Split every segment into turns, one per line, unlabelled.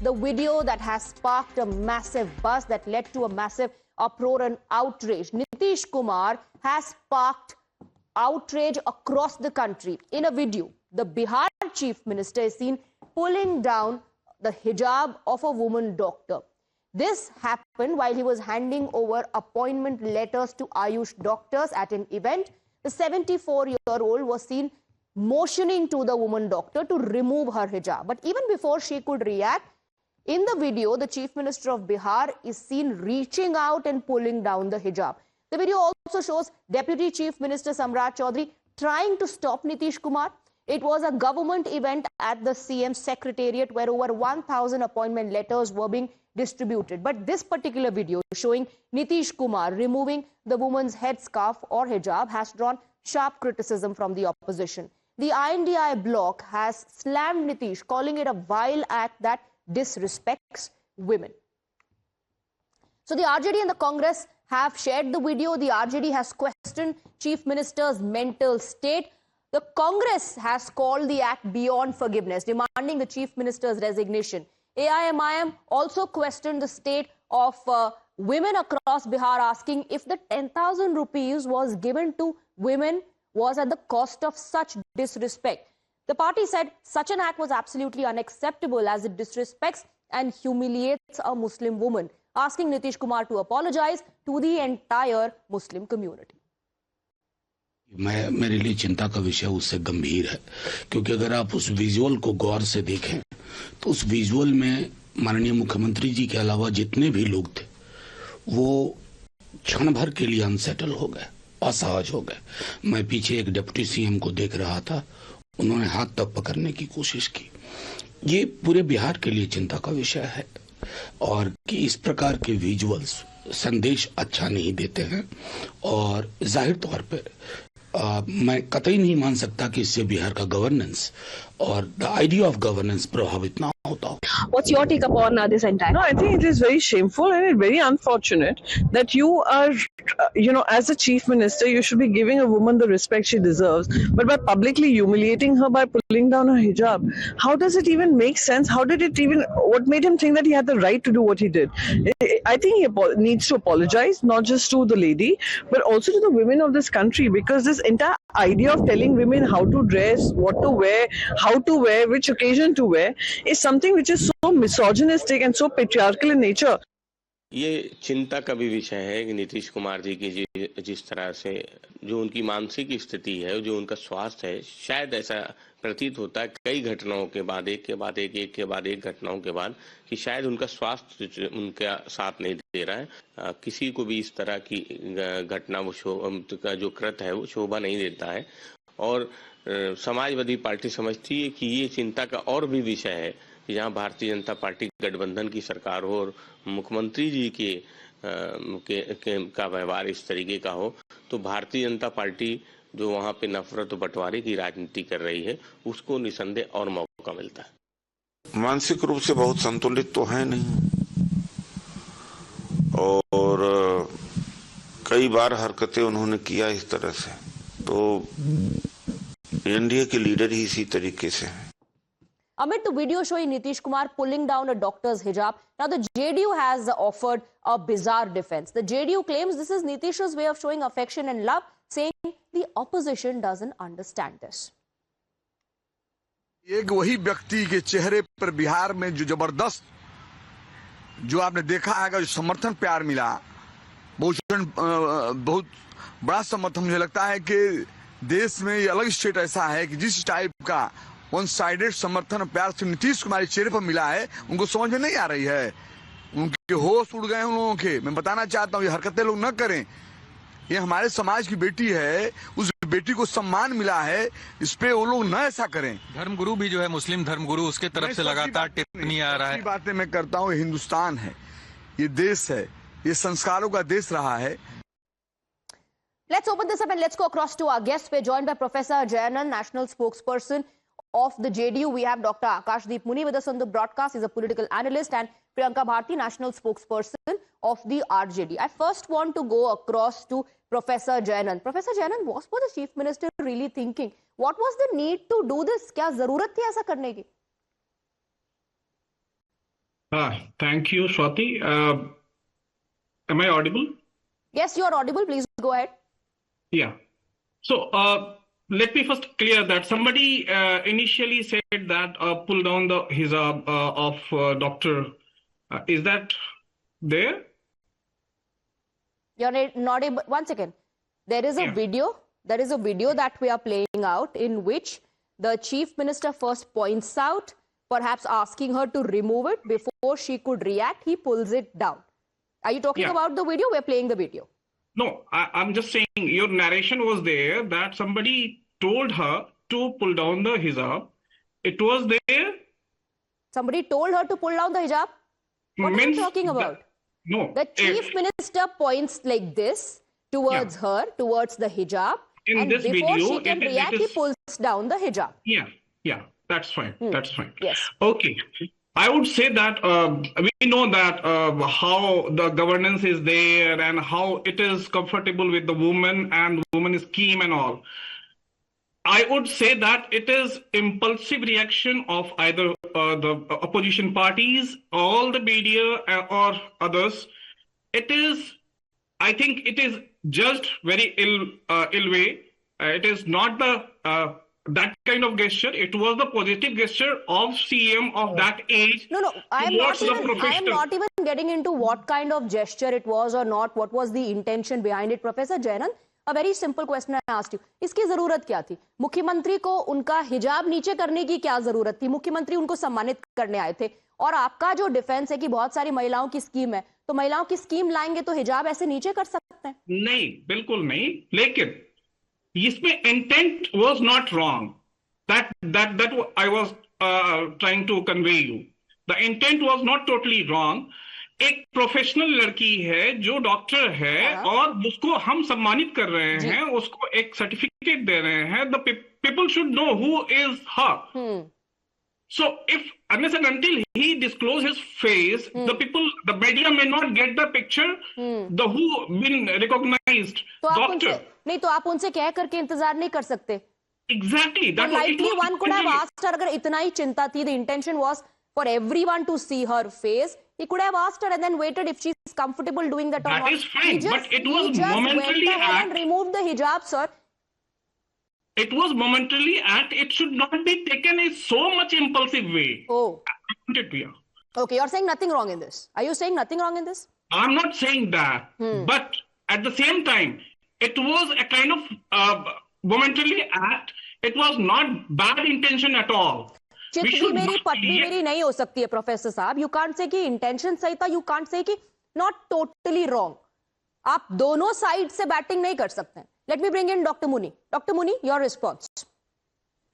the video that has sparked a massive buzz that led to a massive uproar and outrage. Nitish Kumar has sparked outrage across the country. In a video, the Bihar Chief Minister is seen pulling down the hijab of a woman doctor. This happened while he was handing over appointment letters to Ayush doctors at an event. The 74-year-old was seen motioning to the woman doctor to remove her hijab. But even before she could react, in the video, the Chief Minister of Bihar is seen reaching out and pulling down the hijab. The video also shows Deputy Chief Minister Samrat Chaudhary trying to stop Nitish Kumar. It was a government event at the CM's secretariat where over 1,000 appointment letters were being distributed. But this particular video showing Nitish Kumar removing the woman's headscarf or hijab has drawn sharp criticism from the opposition. The INDI bloc has slammed Nitish, calling it a vile act that disrespects women. So the RJD and the Congress have shared the video. The RJD has questioned Chief Minister's mental state. The Congress has called the act beyond forgiveness, demanding the Chief Minister's resignation. AIMIM also questioned the state of women across Bihar, asking if the 10,000 rupees was given to women was at the cost of such disrespect. The party said such an act was absolutely unacceptable as it disrespects and humiliates a Muslim woman, asking Nitish Kumar to apologize to the entire Muslim community.
मेरे लिए चिंता का विषय उससे गंभीर है, क्योंकि अगर आप उस विजुअल को गौर से देखें तो उस विजुअल में माननीय मुख्यमंत्री जी के अलावा जितने भी लोग थे वो क्षण भर के लिए अनसेटल हो गए, असहज हो गए। मैं पीछे एक डिप्टी सीएम को देख रहा था, उन्होंने हाथ तक पकड़ने की कोशिश की। ये पूरे बिहार के लिए चिंता का विषय है और कि इस प्रकार के विजुअल्स संदेश अच्छा नहीं देते हैं और जाहिर तौर पर मैं कतई नहीं मान सकता कि इससे बिहार का गवर्नेंस और द आइडिया ऑफ गवर्नेंस प्रभावित ना होता हो।
What's your take upon this entire?
No, I think it is very shameful and very unfortunate that you are, as a chief minister, you should be giving a woman the respect she deserves. But by publicly humiliating her by pulling down her hijab, how does it even make sense? What made him think that he had the right to do what he did? I think he needs to apologize, not just to the lady, but also to the women of this country, because this entire idea of telling women how to dress, what to wear, how to wear, which occasion to wear, is something which is so misogynistic and so patriarchal in nature.
ये चिंता का भी विषय है कि नीतीश कुमार जी की जिस तरह से जो उनकी मानसिक स्थिति है, जो उनका स्वास्थ्य है, शायद ऐसा प्रतीत होता है कई घटनाओं के बाद एक घटनाओं के बाद कि शायद उनका स्वास्थ्य उनका साथ नहीं दे रहा है। किसी को भी इस तरह की घटना का जो कृत्य है वो शोभा नहीं देता है और समाजवादी पार्टी समझती है कि ये चिंता का और भी विषय है कि जहां भारतीय जनता पार्टी गठबंधन की सरकार हो और मुख्यमंत्री जी का व्यवहार इस तरीके का हो, तो भारतीय जनता पार्टी जो वहां पे नफरत और बंटवारे की राजनीति कर रही है उसको निसंदेह और मौका मिलता है।
मानसिक रूप से बहुत संतुलित तो है नहीं और कई बार हरकतें उन्होंने किया इस तरह से, तो एनडीए के लीडर ही इसी तरीके से हैं।
Amid the video showing Nitish Kumar pulling down a doctor's hijab, now the JDU has offered a bizarre defense. The JDU claims this is Nitish's way of showing affection and love, saying the opposition doesn't understand this.
एक वही व्यक्ति के चेहरे पर बिहार में जो जबरदस्त जो आपने देखा है, जो समर्थन प्यार मिला, बहुत बड़ा समर्थन, मुझे लगता है कि देश में ये अलग स्टेट ऐसा है कि जिस टाइप का वन साइडेड समर्थन और प्यार से नीतीश कुमार के चेहरे पर मिला है, उनको समझ में नहीं आ रही है। उनके होश उड़ गए उन लोगों के। मैं बताना चाहता हूँ ये हरकतें लोग न करें। ये हमारे समाज की बेटी है, उस बेटी को सम्मान मिला है, इस पे वो लोग न ऐसा करें।
धर्मगुरु भी जो है मुस्लिम धर्मगुरु, उसके तरफ से लगातार टिप्पणी आ रहा है।
बातें मैं करता हूँ, हिंदुस्तान है, ये देश है, ये संस्कारों का देश रहा है।
Let's open this up and let's go across to our guests. We're joined by Professor Jayanand, national spokesperson of the JDU. We have Dr. Akashdeep Muni with us on the broadcast. He's a political analyst, and Priyanka Bharti, national spokesperson of the RJD. I first want to go across to Professor Jayanand. Professor Jayanand, what was the Chief Minister really thinking? What was the need to do this? क्या जरूरत थी ऐसा करने की?
Thank you, Swati. Am I audible?
Yes, you are audible. Please go ahead.
Yeah. So let me first clear that somebody initially said that pull down the hijab of doctor. Is that there?
You're not able. One second. There is a
Yeah.
video. There is a video that we are playing out in which the chief minister first points out, perhaps asking her to remove it before she could react. He pulls it down. Are you talking
Yeah.
about the video? We're playing the video.
No, I'm just saying your narration was there that somebody told her to pull down the hijab. It was there.
Somebody told her to pull down the hijab. What are you
Means
talking
the-
about?
No.
The chief minister points like this towards her, towards the hijab.
In
And
this
before
video,
she can
it
react, he
is-
pulls down the hijab.
Yeah, that's fine. That's fine.
Yes.
Okay. I would say that we know that how the governance is there and how it is comfortable with the woman and woman scheme and all. I would say that it is impulsive reaction of either the opposition parties, all the media or others. It is, I think it is judged very ill way. It is not the that kind of gesture. It was the positive gesture of CM of that age.
No, I am
towards the
I am
professional.
not even getting into what kind of gesture it was or not. What was the intention behind it, Professor Jainand? A very simple question I asked you. इसकी जरूरत क्या थी? मुख्यमंत्री को उनका हिजाब नीचे करने की क्या जरूरत थी? मुख्यमंत्री उनको सम्मानित करने आए थे और आपका जो डिफेंस है कि बहुत सारी महिलाओं की स्कीम है, तो महिलाओं की स्कीम लाएंगे तो हिजाब ऐसे नीचे कर सकते हैं?
नहीं, बिल्कुल नहीं. लेकिन इसमें intent was not wrong. That I was trying to convey you. The intent was not totally wrong. एक प्रोफेशनल लड़की है जो डॉक्टर है और उसको हम सम्मानित कर रहे हैं, उसको एक सर्टिफिकेट दे रहे हैं. The people should know who is her. So if unless and until he disclose his face, the media may not get the picture, the who been recognized
तो आप
doctor.
उनसे नहीं, तो आप उनसे कह करके इंतजार नहीं कर सकते.
Exactly. That was, it
Politely
was
one could have asked her, अगर इतना ही चिंता थी, the intention was for everyone to see her face, he could have asked her and then waited if she's comfortable doing that or
That
not.
is fine, but it was
he just
momentarily
went ahead and
act.
removed the hijab, sir.
It was momentarily act. It should not be taken in so much impulsive way.
Oh,
Yeah.
okay. You're saying nothing wrong in this. Are you saying nothing wrong in this?
I'm not saying that, but at the same time, it was a kind of momentarily act. It was not bad intention at all.
चित
We
भी
should
मेरी
not
पत्नी
create-
मेरी नहीं हो सकती है, professor साहब. You can't say कि intention सही था. You can't say कि not totally wrong. आप दोनों साइड से बैटिंग नहीं कर सकते. Let me bring in Dr. Muni. Dr. Muni, your response.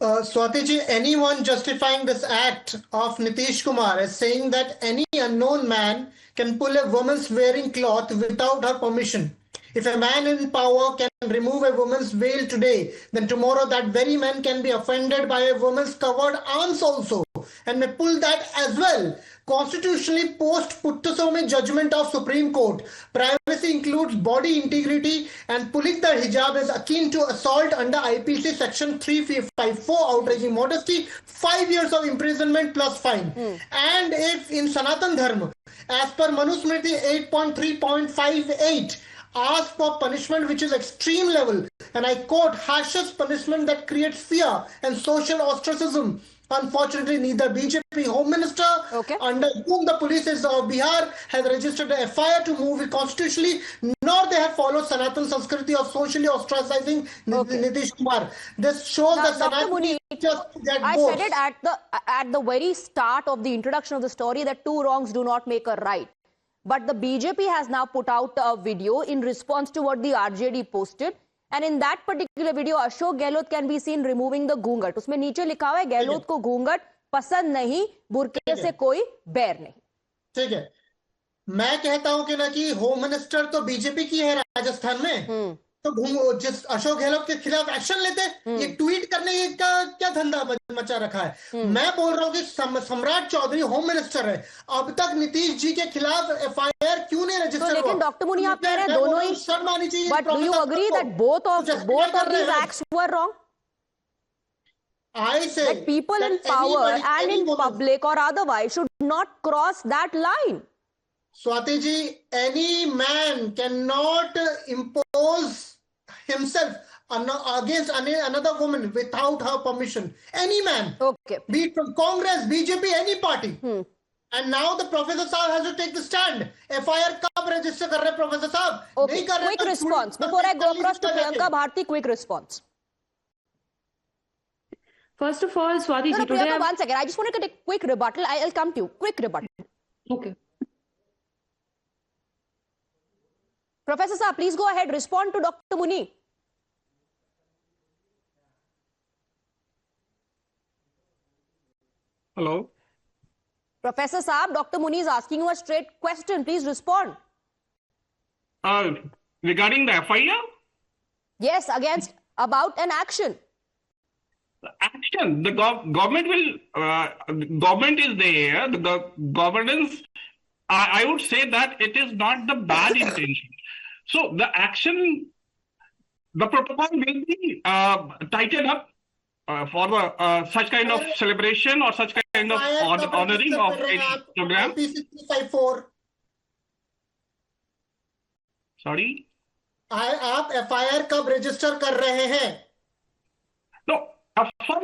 Swati ji, anyone justifying this act of Nitish Kumar as saying that any unknown man can pull a woman's wearing cloth without her permission. If a man in power can remove a woman's veil today, then tomorrow that very man can be offended by a woman's covered arms also and may pull that as well. Constitutionally, post Puttaswamy judgment of Supreme Court, privacy includes body integrity and pulling the hijab is akin to assault under IPC section 354, outraging modesty, 5 years of imprisonment plus fine. And if in Sanatan Dharma, as per Manusmriti 8.3.58, ask for punishment which is extreme level, and I quote, harshest punishment that creates fear and social ostracism. Unfortunately, neither BJP Home Minister, under whom the police is of Bihar, has registered a FIR to move it constitutionally, nor they have followed Sanatan Sanskriti of socially ostracizing Nitish Kumar. This shows
Now,
that
Dr.
Sanatan
Muni,
just get
I
votes.
said it at the very start of the introduction of the story that two wrongs do not make a right. But the BJP has now put out a video in response to what the RJD posted. And in that particular video, Ashok Gehlot can be seen removing the घूंघट. उसमें नीचे लिखा हुआ है गहलोत को घूंघट पसंद नहीं, बुर्के से कोई बैर नहीं.
ठीक है, मैं कहता हूं कि ना कि होम मिनिस्टर तो बीजेपी की है राजस्थान में, तो जिस अशोक गहलोत के खिलाफ एक्शन लेते, ये ट्वीट करने का क्या धंधा मचा रखा है. मैं बोल रहा हूं कि सम्राट चौधरी होम मिनिस्टर है, अब तक नीतीश जी के खिलाफ एफआईआर क्यों नहीं रजिस्टर हुआ?
लेकिन डॉक्टर मुनी आप कह रहे हैं दोनों ही
शर्म आनी चाहिए.
But do you agree that both of these acts were wrong?
I say
that people
that
in power
anybody,
and
any
in
woman,
public or otherwise should not cross that line.
Swati ji, any man cannot impose himself against another woman without her permission. Any man,
Okay.
be it from Congress, BJP, any party. And now the Professor Saab has to take the stand. FIR कब register कर रहे Professor Saab?
Okay.
नहीं कर रहे
Quick
तो
response
पूरी-
before I go across to
पूरी-
Priyanka Bharti. Quick response.
First of all, Swati
No,
ji, today
Priyanka, one second. I just wanted to take quick rebuttal. I'll come to you. Quick rebuttal.
okay.
Professor Saab, please go ahead. Respond to Dr. Muni.
Hello.
Professor Saab, Dr. Muni is asking you a straight question. Please respond.
Regarding the FIR,
Yes, about an action.
action, the government will, government is there, the governance, I would say that it is not the bad intention. So the action, the protocol will be tightened up for the such kind of celebration or such kind of
FIR कब
honoring
register
of
कर रहे हैं
a
आप?
program.
IP 6354.
Sorry?
आप FIR कब register कर रहे हैं?
No,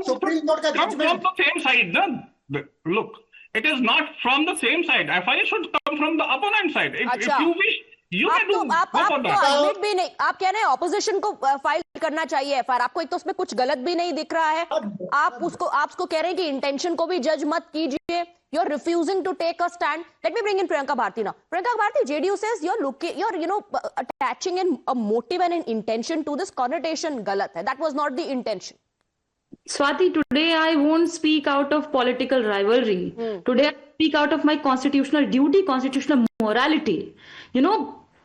Supreme Court का
come from
judgment.
the same side. Look, it is not from the same side. FIR should come from the opponent side. If
अच्छा.
you wish, you
आप
can do
आप
go for that.
admit भी नहीं, आप कह रहे हैं opposition को फाइल करना चाहिए एफआईआर. आपको एक तो उसमें कुछ गलत भी नहीं दिख रहा है. आप उसको कह रहे हैं कि इंटेंशन को भी जज मत कीजिए. You're refusing to take a stand. Let me bring in Priyanka Bharti now. Priyanka Bharti, JDU says you're attaching a motive and an intention to this connotation. Galat hai. That was not the intention.
Swati, today I won't speak out of political rivalry. Today I speak out of my constitutional duty, constitutional morality.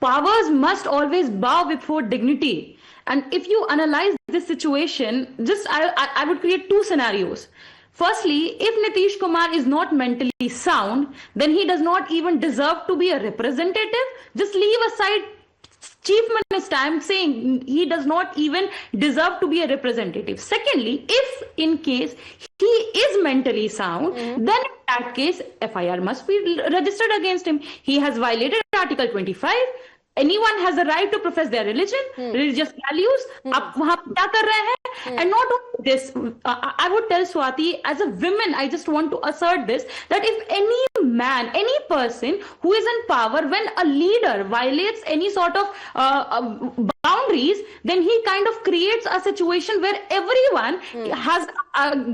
Powers must always bow before dignity. And if you analyze this situation, I would create two scenarios. Firstly, if Nitish Kumar is not mentally sound, then he does not even deserve to be a representative. Just leave aside Chief Minister, I'm saying he does not even deserve to be a representative. Secondly, if in case he is mentally sound, then in that case, FIR must be registered against him. He has violated Article 25. Anyone has a right to profess their religion, religious values. आप वहाँ क्या कर रहे हैं? And not only this, I would tell Swati, as a woman, I just want to assert this, that if any man, any person who is in power, when a leader violates any sort of boundaries, then he kind of creates a situation where everyone has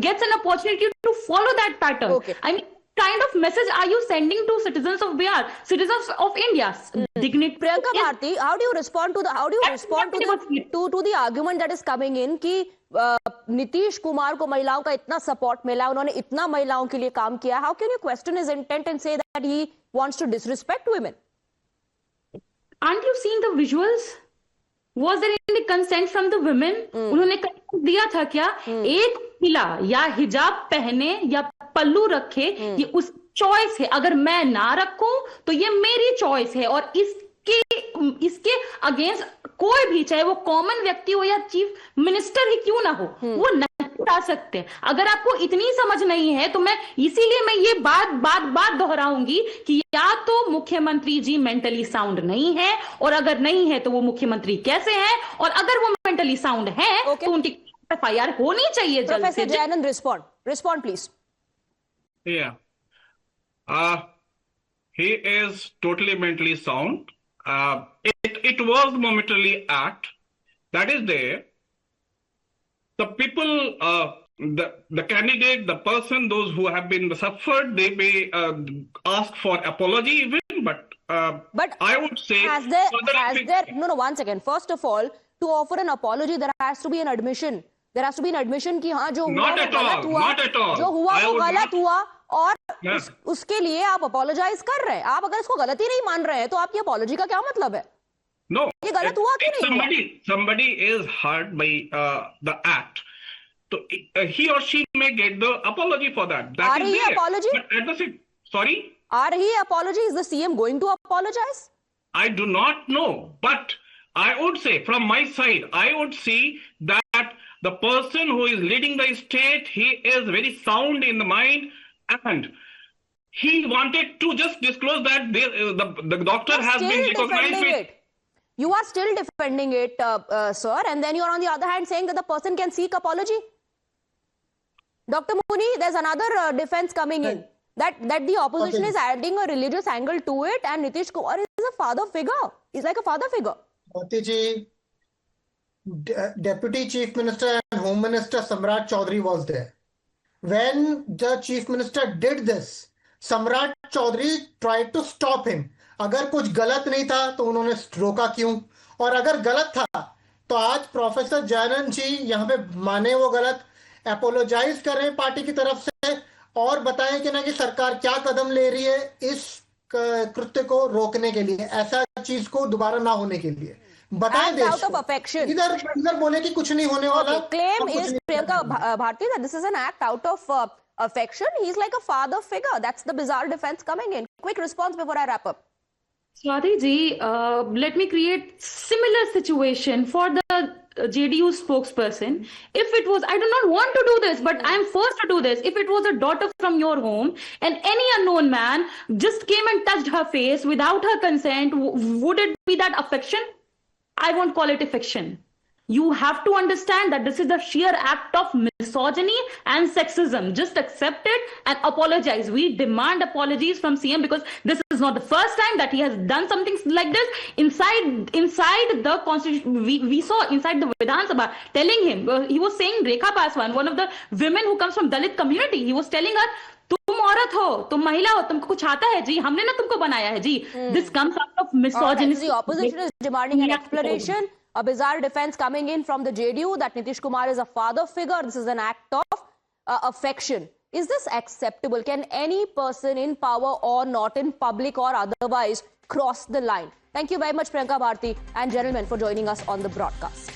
gets an opportunity to follow that pattern.
Okay.
I mean, kind of message are you sending to citizens of Bihar, citizens of India? Dignity.
Priyanka Bharti, how do you respond to the argument that is coming in कि नीतीश कुमार को महिलाओं का इतना support मिला, उन्होंने इतना महिलाओं के लिए काम किया? How can you question his intent and say that he wants to disrespect women?
Aren't you seeing the visuals? Was there any consent from the women? उन्होंने consent दिया था क्या? एक महिला या हिजाब पहने या पल्लू रखे, ये उस चॉइस है. अगर मैं ना रखूं तो ये मेरी चॉइस है, और इसके अगेंस्ट कोई भी, चाहे वो कॉमन व्यक्ति हो या चीफ मिनिस्टर ही क्यों ना हो, वो नहीं उठा सकते. अगर आपको इतनी समझ नहीं है तो इसीलिए मैं ये बात दोहराऊंगी कि या तो मुख्यमंत्री जी मेंटली साउंड नहीं है, और अगर नहीं है तो वो मुख्यमंत्री कैसे हैं, और अगर वो मेंटली साउंड है तो उनकी FIR होनी चाहिए जल्द से
Professor Jayanand, respond please.
Yeah. He is totally mentally sound. It was momentarily act that is there. The people, the candidate, the person, those who have been suffered, they may ask for apology even, but I would say
no, one second. First of all, to offer an apology, there has to be an admission. There has to be an admission कि हाँ जो हुआ वो गलत हुआ,
not at all.
जो हुआ वो गलत हुआ, और उसके लिए आप अपोलोजाइज कर रहे हैं. आप अगर इसको गलती नहीं मान रहे हैं तो आपकी अपोलॉजी का क्या मतलब है?
No,
ये गलत हुआ कि नहीं हुआ?
somebody is hurt by the act, so he or she may get the apology for that. That is there.
Apology?
But at the same, sorry?
Are he apology? Is the CM going to apologize?
I do not know, but I would say from my side, I would see that The person who is leading the state, he is very sound in the mind, and he wanted to just disclose that the doctor has been recognized with...
You are still defending it, sir, and then you are on the other hand saying that the person can seek apology. Dr. Muni, there's another defense coming in, that the opposition is adding a religious angle to it, and Nitish Kumar is a father figure. He's like a father figure.
Swati ji, Deputy Chief Minister and Home Minister Samrat Chaudhary was there. When the Chief Minister did this, Samrat Chaudhary tried to stop him. अगर कुछ गलत नहीं था तो उन्होंने रोका क्यों? और अगर गलत था तो आज प्रोफेसर जयानंद जी यहाँ पे माने वो गलत, अपोलोजाइज कर रहे हैं पार्टी की तरफ से और बताएं कि ना कि सरकार क्या कदम ले रही है इस कृत्य को रोकने के लिए, ऐसा चीज को दोबारा ना होने के लिए बताएं देश को। इधर बोले कि कुछ नहीं होने वाला।
Claim is Priyanka Bharti that this is an act out of affection. He's like a father figure. That's the bizarre defense coming in. Quick response before I wrap up.
Swati ji, let me create similar situation for the JDU spokesperson. If it was, I do not want to do this, but I am forced to do this. If it was a daughter from your home and any unknown man just came and touched her face without her consent, would it be that affection? I won't call it affection. You have to understand that this is the sheer act of misogyny and sexism. Just accept it and apologize. We demand apologies from CM because this is not the first time that he has done something like this. Inside the constitution, we saw inside the Vidhan Sabha telling him, he was saying Rekha Paswan, one of the women who comes from Dalit community, he was telling her, तुम औरत हो, तुम महिला हो, तुमको कुछ आता है जी, हमने ना तुमको बनाया है जी. This comes out of misogyny.
The opposition is demanding an explanation. A bizarre defense coming in from the JDU that Nitish Kumar is a father figure. This is an act of affection. Is this acceptable? Can any person in power or not, in public or otherwise, cross the line? Thank you very much, Priyanka Bharti and gentlemen, for joining us on the broadcast.